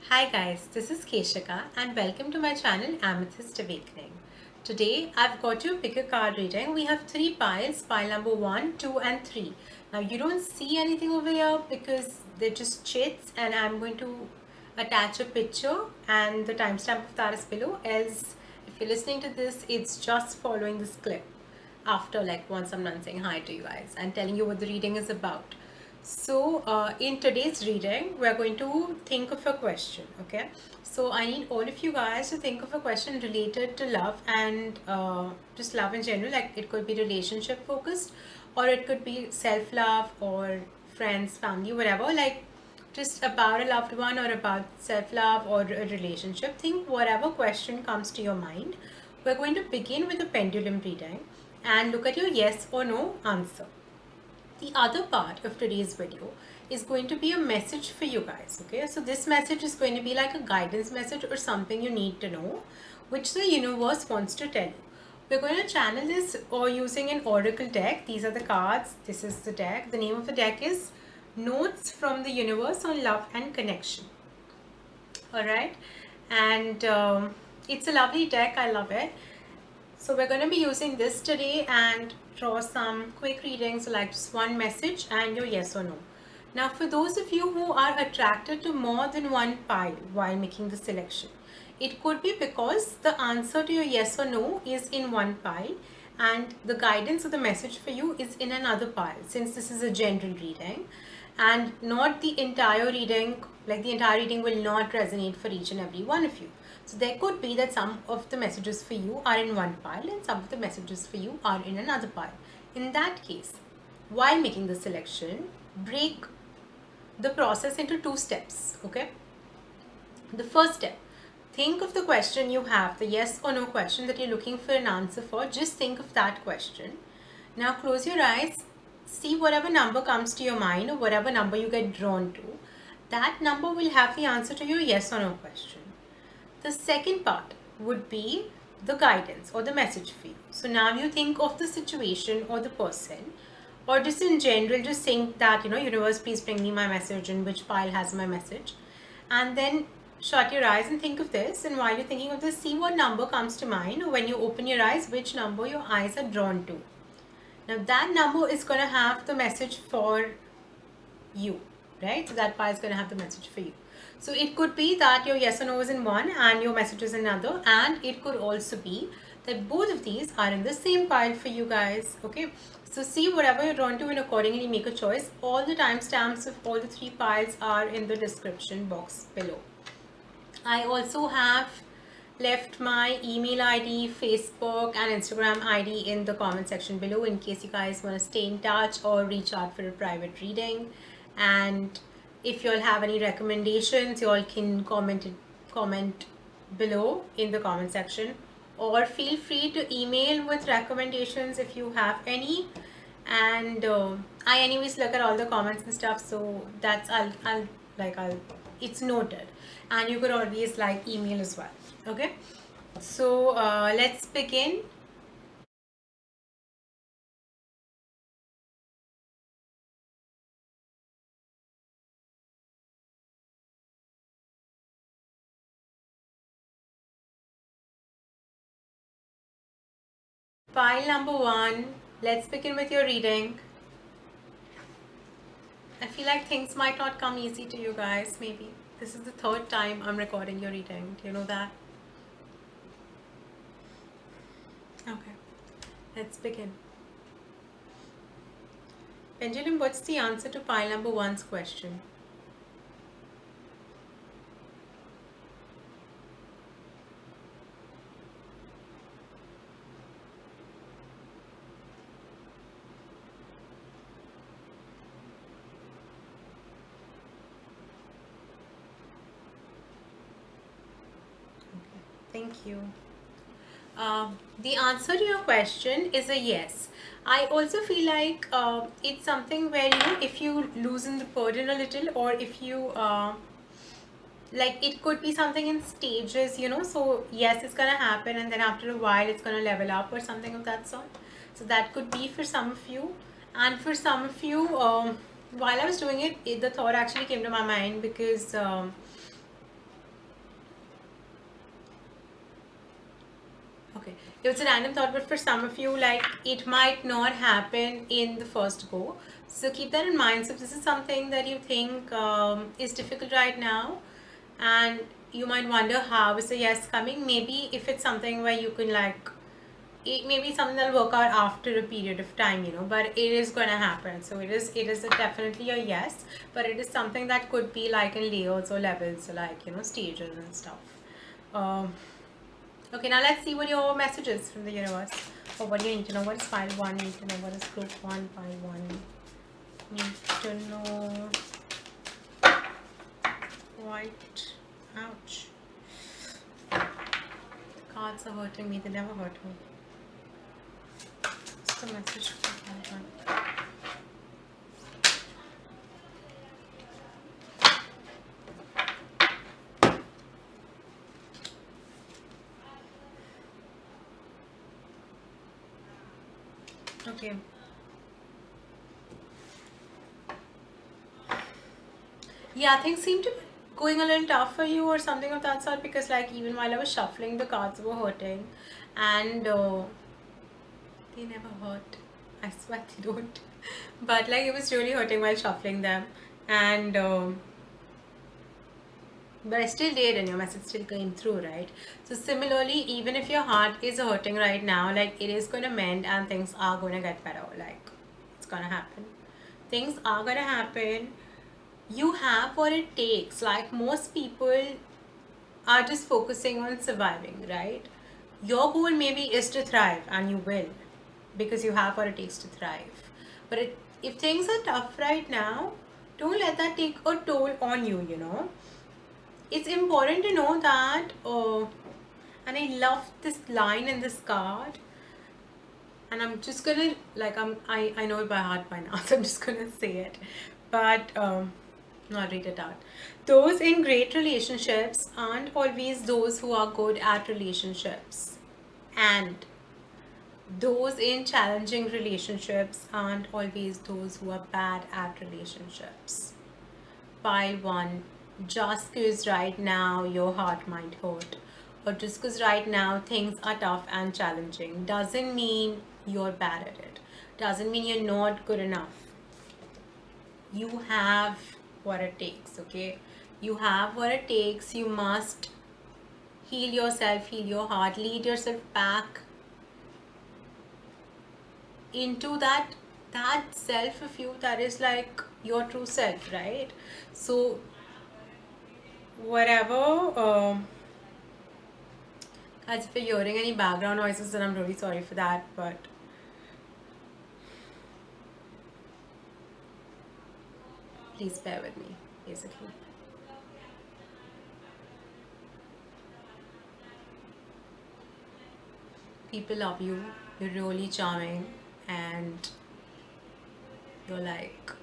Hi guys, this is Keshika and welcome to my channel Amethyst Awakening. Today I've got you pick a card reading. We have three piles, pile number 1, 2 and 3. Now you don't see anything over here because they're just chits, and I'm going to attach a picture and the timestamp of that is below, else if you're listening to this it's just following this clip after, like, once I'm done saying hi to you guys and telling you what the reading is about. So in today's reading, we're going to think of a question, okay? So I need all of you guys to think of a question related to love and just love in general. Like, it could be relationship focused, or it could be self-love or friends, family, whatever. Like, just about a loved one or about self-love or a relationship. Think whatever question comes to your mind. We're going to begin with a pendulum reading and look at your yes or no answer. The other part of today's video is going to be a message for you guys. Okay, so this message is going to be like a guidance message or something you need to know, which the universe wants to tell you. We're going to channel this or using an oracle deck. These are the cards, this is the deck. The name of the deck is Notes from the Universe on Love and Connection. All right, and it's a lovely deck, I love it. So we're going to be using this today and draw some quick readings, like just one message and your yes or no. Now, for those of you who are attracted to more than one pile while making the selection, it could be because the answer to your yes or no is in one pile and the guidance or the message for you is in another pile, since this is a general reading and not the entire reading. Like, the entire reading will not resonate for each and every one of you. So there could be that some of the messages for you are in one pile and some of the messages for you are in another pile. In that case, while making the selection, break the process into two steps, okay? The first step, think of the question you have, the yes or no question that you're looking for an answer for. Just think of that question. Now close your eyes, see whatever number comes to your mind or whatever number you get drawn to. That number will have the answer to your yes or no question. The second part would be the guidance or the message for you. So now you think of the situation or the person, or just in general, just think that, universe, please bring me my message and which pile has my message. And then shut your eyes and think of this. And while you're thinking of this, see what number comes to mind, or when you open your eyes, which number your eyes are drawn to. Now that number is going to have the message for you, right? So that pile is going to have the message for you. So it could be that your yes or no is in one and your message is in another, and it could also be that both of these are in the same pile for you guys. Okay, so see whatever you're drawn to and accordingly make a choice. All the timestamps of all the three piles are in the description box below. I also have left my email ID, Facebook and Instagram ID in the comment section below in case you guys want to stay in touch or reach out for a private reading. And if you all have any recommendations, you all can comment below in the comment section, or feel free to email with recommendations if you have any. And I anyways look at all the comments and stuff, so that's I'll it's noted, and you could always like email as well. Okay, so let's begin. Pile number 1, let's begin with your reading. I feel like things might not come easy to you guys. Maybe this is the third time I'm recording your reading. Do you know that? Okay, let's begin. Pendulum, what's the answer to pile number 1's question? Thank you. The answer to your question is a yes. I also feel like it's something where, if you loosen the burden a little, or if you like, it could be something in stages, so yes, it's gonna happen and then after a while it's gonna level up or something of that sort. So that could be for some of you. And for some of you, while I was doing it, the thought actually came to my mind because it was a random thought, but for some of you, like, it might not happen in the first go. So keep that in mind. So if this is something that you think is difficult right now, and you might wonder how is the yes coming, maybe if it's something where you can, like, it may be something that'll work out after a period of time, you know, but it is going to happen. So it is definitely a yes, but it is something that could be like in layers or levels, or like, you know, stages and stuff. Okay, now let's see what your message is from the universe, or what you need to know. What is file 1 need to know? What is group 1, file 1 need to know? Right. Ouch. The cards are hurting me. They never hurt me. What's the message for file 1? Okay. Yeah, things seem to be going a little tough for you or something of that sort, because like even while I was shuffling, the cards were hurting, and they never hurt. I swear they don't. But like it was really hurting while shuffling them, and but I still did, and your message still came through, right? So similarly, even if your heart is hurting right now, like it is going to mend and things are going to get better. Like it's going to happen. Things are going to happen. You have what it takes. Like most people are just focusing on surviving, right? Your goal maybe is to thrive, and you will, because you have what it takes to thrive. But if things are tough right now, don't let that take a toll on you, you know. It's important to know that, and I love this line in this card, and I'm just gonna, like, I know it by heart by now, so I'm just gonna say it, but not read it out. Those in great relationships aren't always those who are good at relationships, and those in challenging relationships aren't always those who are bad at relationships. Pile 1, just because right now your heart might hurt, or just because right now things are tough and challenging, doesn't mean you're bad at it, doesn't mean you're not good enough. You have what it takes, okay? You have what it takes. You must heal yourself, heal your heart, lead yourself back into that self of you that is like your true self, right? So whatever, guys, if you're hearing any background noises, then I'm really sorry for that, but please bear with me, basically. People love you, you're really charming, and you're like,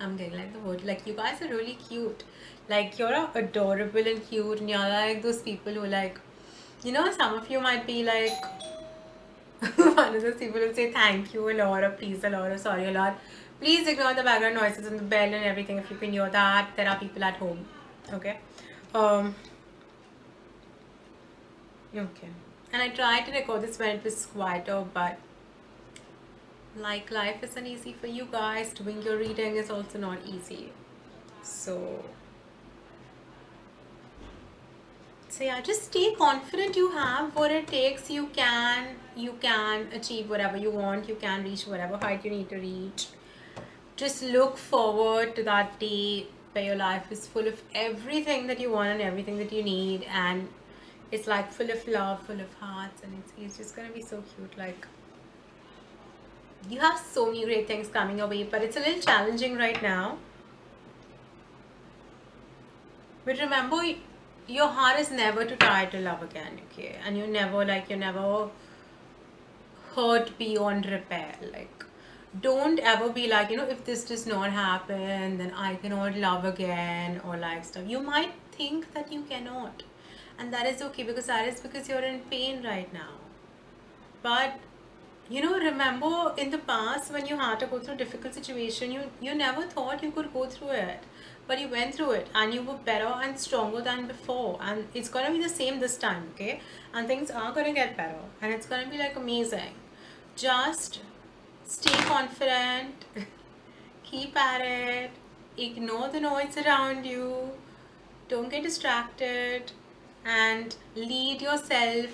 I'm getting like the word, like you guys are really cute. Like you're adorable and cute, and you're like those people who, like, you know, some of you might be like one of those people who say thank you a lot, or please a lot, or sorry a lot. Please ignore the background noises and the bell and everything. If you can hear that, there are people at home. Okay. Okay. And I tried to record this when it was quieter, but like life isn't easy for you guys. Doing your reading is also not easy. So yeah, just stay confident. You have what it takes. You can achieve whatever you want. You can reach whatever height you need to reach. Just look forward to that day where your life is full of everything that you want and everything that you need, and it's like full of love, full of hearts, and it's just gonna be so cute. Like you have so many great things coming your way, but it's a little challenging right now. But remember, your heart is never too tired to love again, okay? And you're never hurt beyond repair. Like, don't ever be like, you know, if this does not happen, then I cannot love again, or like stuff. You might think that you cannot, and that is okay, because that is because you're in pain right now. But remember in the past when you had to go through a difficult situation, you never thought you could go through it, but you went through it and you were better and stronger than before, and it's gonna be the same this time, okay? And things are gonna get better and it's gonna be like amazing. Just stay confident, keep at it, ignore the noise around you, don't get distracted, and lead yourself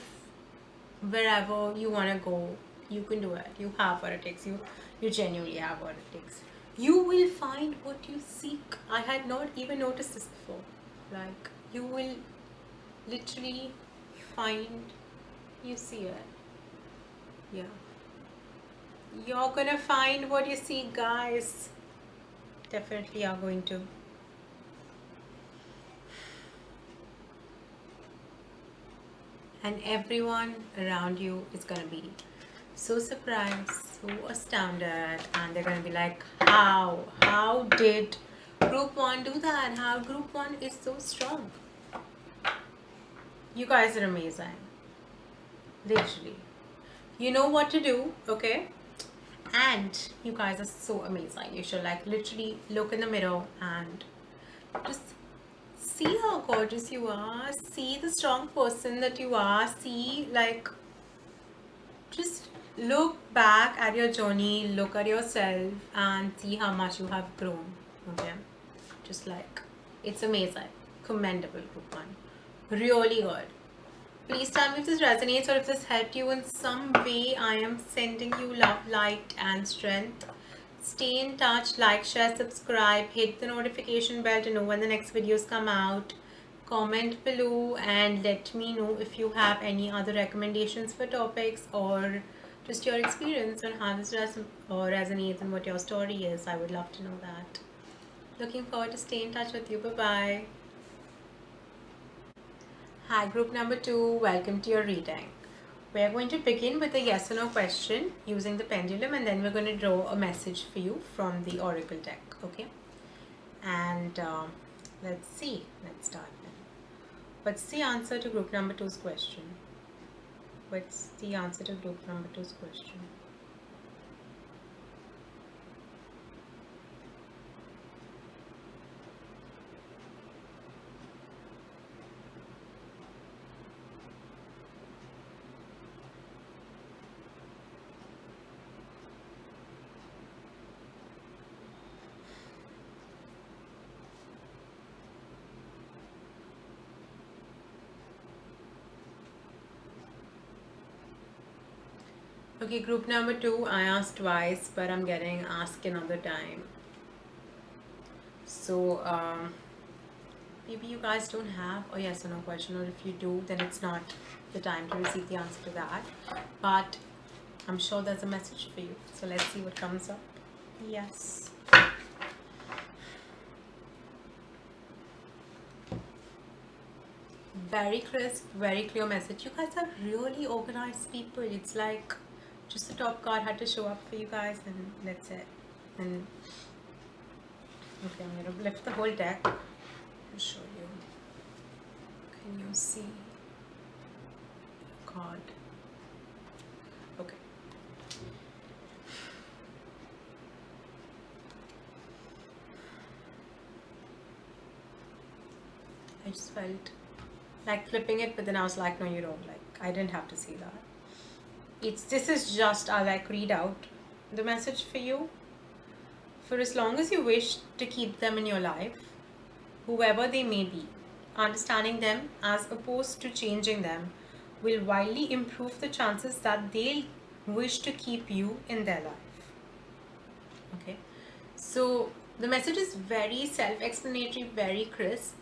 wherever you want to go. You can do it. You have what it takes. You genuinely have what it takes. You will find what you seek. I had not even noticed this before. Like, you will literally find, you see it. Yeah. You're gonna find what you seek, guys. Definitely are going to. And everyone around you is gonna be so surprised, so astounded, and they're gonna be like, how did group 1 do that? How group 1 is so strong? You guys are amazing, literally. You know what to do, okay? And you guys are so amazing. You should like literally look in the mirror and just see how gorgeous you are, see the strong person that you are, see, like, just look back at your journey, look at yourself and see how much you have grown. Okay, just like, it's amazing, commendable group 1, really good. Please tell me if this resonates or if this helped you in some way. I am sending you love, light and strength. Stay in touch, like, share, subscribe, hit the notification bell to know when the next videos come out. Comment below and let me know if you have any other recommendations for topics or just your experience on how this resonates and what your story is. I would love to know that. Looking forward to stay in touch with you. Bye bye. Hi, group number 2, welcome to your reading. We're going to begin with a yes or no question using the pendulum, and then we're going to draw a message for you from the oracle deck, okay? And let's see, let's start then. What's the answer to group number 2's question? What's the answer to group number 2's question? Okay, group number 2, I asked twice, but I'm getting asked another time. So, maybe you guys don't have a yes or no question, or if you do, then it's not the time to receive the answer to that. But I'm sure there's a message for you. So let's see what comes up. Yes. Very crisp, very clear message. You guys are really organized people. It's like just the top card had to show up for you guys, and that's it. And okay, I'm gonna lift the whole deck and show you. Can you see the card? Okay. I just felt like flipping it, but then I was like, no, you don't. Like, I didn't have to see that. This is just I like read out the message for you. For as long as you wish to keep them in your life, whoever they may be, understanding them as opposed to changing them will widely improve the chances that they'll wish to keep you in their life. Okay, so the message is very self-explanatory, very crisp.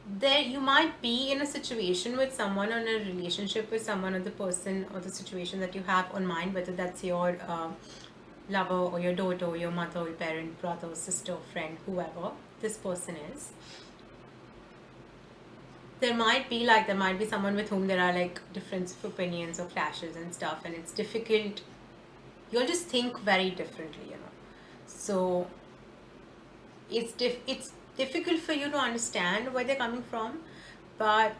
There you might be in a situation with someone, or in a relationship with someone, or the person or the situation that you have on mind, whether that's your lover or your daughter or your mother or your parent, brother, sister, friend, whoever this person is. There might be someone with whom there are like difference of opinions or clashes and stuff, and it's difficult. You'll just think very differently, you know. So it's difficult for you to understand where they're coming from, but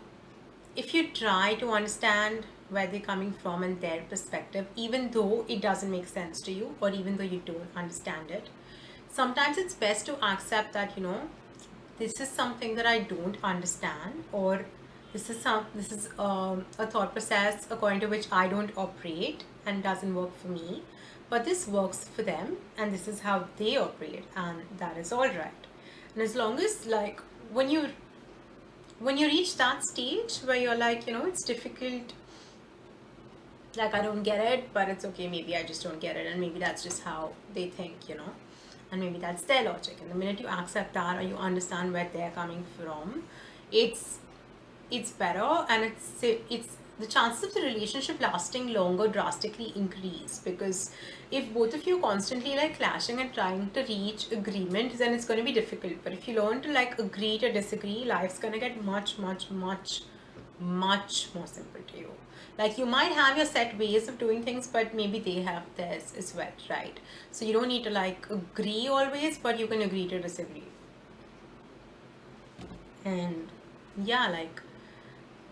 if you try to understand where they're coming from and their perspective, even though it doesn't make sense to you or even though you don't understand it. Sometimes it's best to accept that, this is something that I don't understand, or this is a thought process according to which I don't operate and doesn't work for me, but this works for them and this is how they operate, and that is all right. And as long as, like, when you reach that stage where you're like, it's difficult, like, I don't get it, but it's okay, maybe I just don't get it, and maybe that's just how they think, and maybe that's their logic. And the minute you accept that, or you understand where they're coming from, it's better, and it's the chances of the relationship lasting longer drastically increase, because if both of you constantly like clashing and trying to reach agreement, then it's going to be difficult. But if you learn to like agree to disagree, life's going to get much more simple to you. Like, you might have your set ways of doing things, but maybe they have theirs as well, right? So you don't need to like agree always, but you can agree to disagree. And yeah,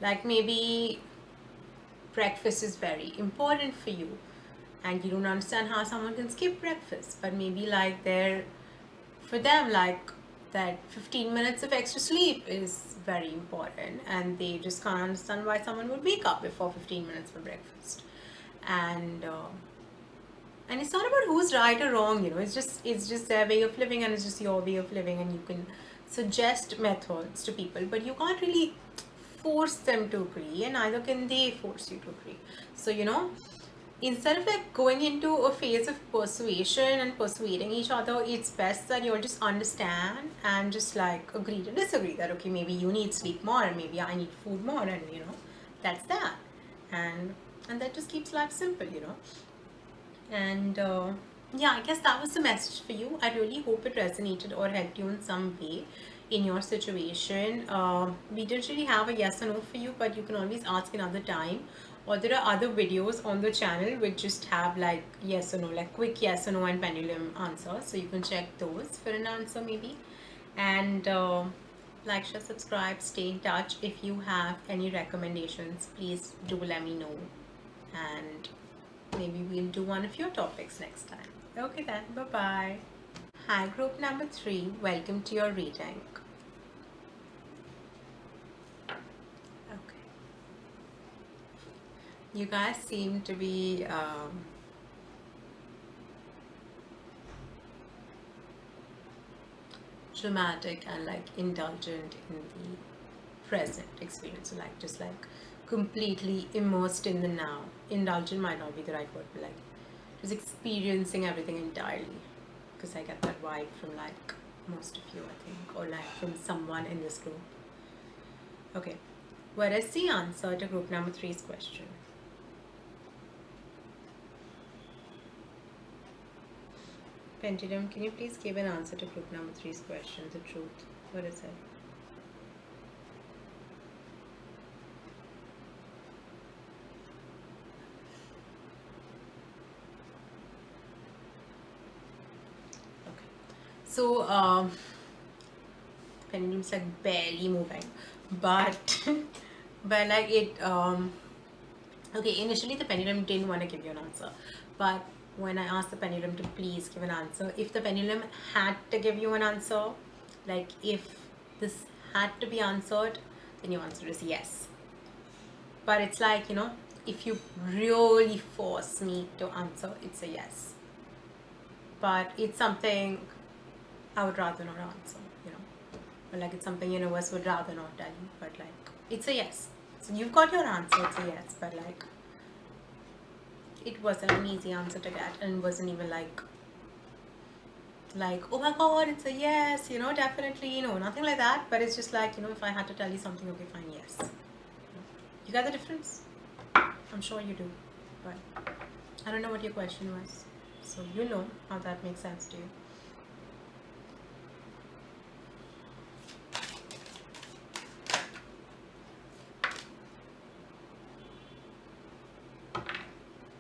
like maybe breakfast is very important for you and you don't understand how someone can skip breakfast, but maybe like for them, like, that 15 minutes of extra sleep is very important, and they just can't understand why someone would wake up before 15 minutes for breakfast. And it's not about who's right or wrong, it's just their way of living, and it's just your way of living, and you can suggest methods to people, but you can't really force them to agree, and neither can they force you to agree. So instead of like going into a phase of persuasion and persuading each other, it's best that you'll just understand and just like agree to disagree, that okay, maybe you need sleep more and maybe I need food more, and that's that. And that just keeps life simple. And yeah, I guess that was the message for you. I really hope it resonated or helped you in some way in your situation. We didn't really have a yes or no for you, but you can always ask another time, or there are other videos on the channel which just have like yes or no, like quick yes or no and pendulum answers, so you can check those for an answer maybe. And like, share, subscribe, stay in touch. If you have any recommendations, please do let me know, and maybe we'll do one of your topics next time. Okay then, bye bye. Hi, group number 3, welcome to your reading. Okay, you guys seem to be dramatic and like indulgent in the present experience, so like just like completely immersed in the now. Indulgent might not be the right word, but like just experiencing everything entirely, because I get that vibe from like most of you, I think, or like from someone in this group. Okay, what is the answer to group number 3's question? Pendulum, can you please give an answer to group number 3's question, the truth? What is it? So pendulum's like barely moving, but but like it okay, initially the pendulum didn't want to give you an answer, but when I asked the pendulum to please give an answer, if the pendulum had to give you an answer, like if this had to be answered, then your answer is yes. But it's like, if you really force me to answer, it's a yes. But it's something I would rather not answer, or like it's something universe would rather not tell you, but like it's a yes. So you've got your answer, it's a yes, but like it wasn't an easy answer to get, and it wasn't even like oh my god, it's a yes, definitely, nothing like that. But it's just like, if I had to tell you something, okay, fine, yes. You got the difference? I'm sure you do, but I don't know what your question was, so you know how that makes sense to you.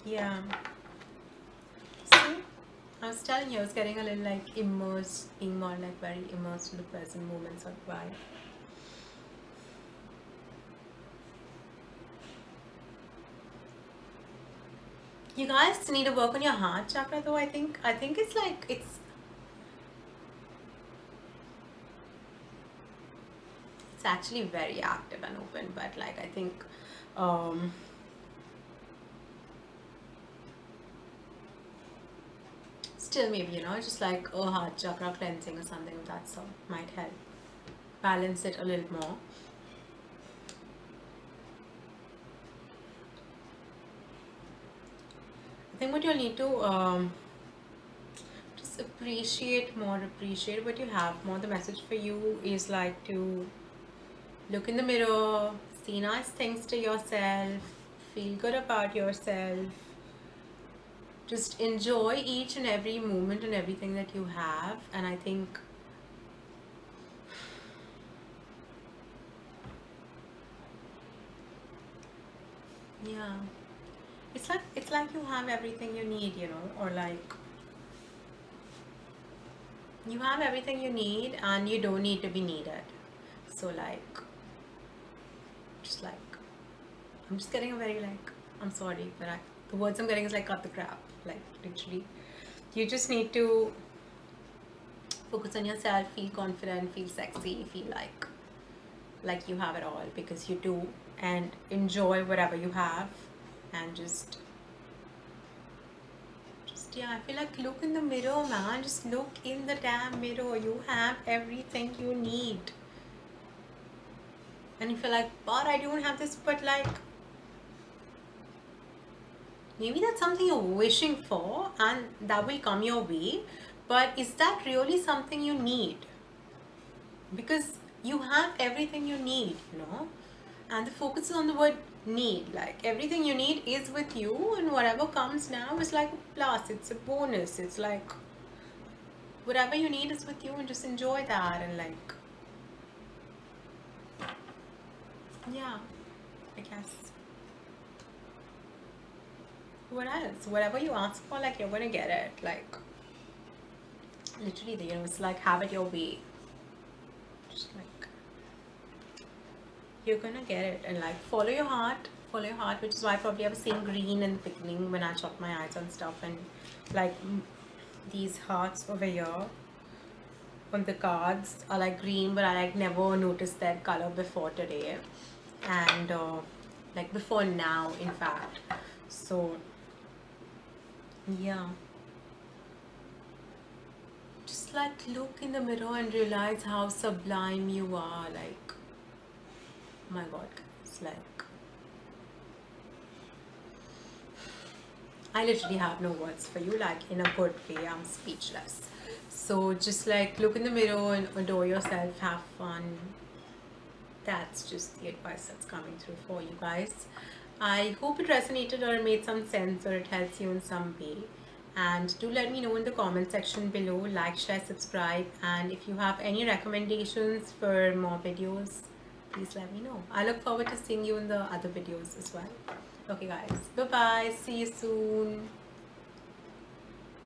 Yeah. See, I was telling you, I was getting a little like immersed, being more like very immersed in the present moments of vibe. You guys need to work on your heart chakra though. I think it's like it's actually very active and open, but like I think um still maybe, you know, just like a heart chakra cleansing or something of that sort might help balance it a little more. I think what you'll need to just appreciate what you have more. The message for you is like to look in the mirror, see nice things to yourself, feel good about yourself, just enjoy each and every moment and everything that you have. And I think yeah, it's like you have everything you need, you know, or like you have everything you need and you don't need to be needed. So like just like I'm just getting a very like I'm sorry, but the words I'm getting is like cut the crap, like literally. You just need to focus on yourself, feel confident, feel sexy, feel like you have it all because you do, and enjoy whatever you have, and just yeah, I feel like look in the mirror, man. Just look in the damn mirror. You have everything you need. And you feel like, but I don't have this, but like maybe that's something you're wishing for and that will come your way, but is that really something you need? Because you have everything you need, you know, and the focus is on the word need. Like everything you need is with you, and whatever comes now is like a plus, it's a bonus, it's like whatever you need is with you, and just enjoy that. And like yeah, I guess what else, whatever you ask for, like you're gonna get it. Like literally, you know, it's like have it your way, just like you're gonna get it. And like follow your heart, which is why probably I was saying green in the beginning when I shut my eyes on stuff. And like these hearts over here on the cards are like green, but I like never noticed that color before today, and like before now in fact. So yeah, just like look in the mirror and realize how sublime you are. Like my god, it's like I literally have no words for you. Like in a good way, I'm speechless. So just like look in the mirror and adore yourself, have fun. That's just the advice that's coming through for you guys. I hope it resonated or made some sense or it helps you in some way. And do let me know in the comment section below. Like, share, subscribe, and if you have any recommendations for more videos, please let me know. I look forward to seeing you in the other videos as well. Okay guys, bye bye, see you soon.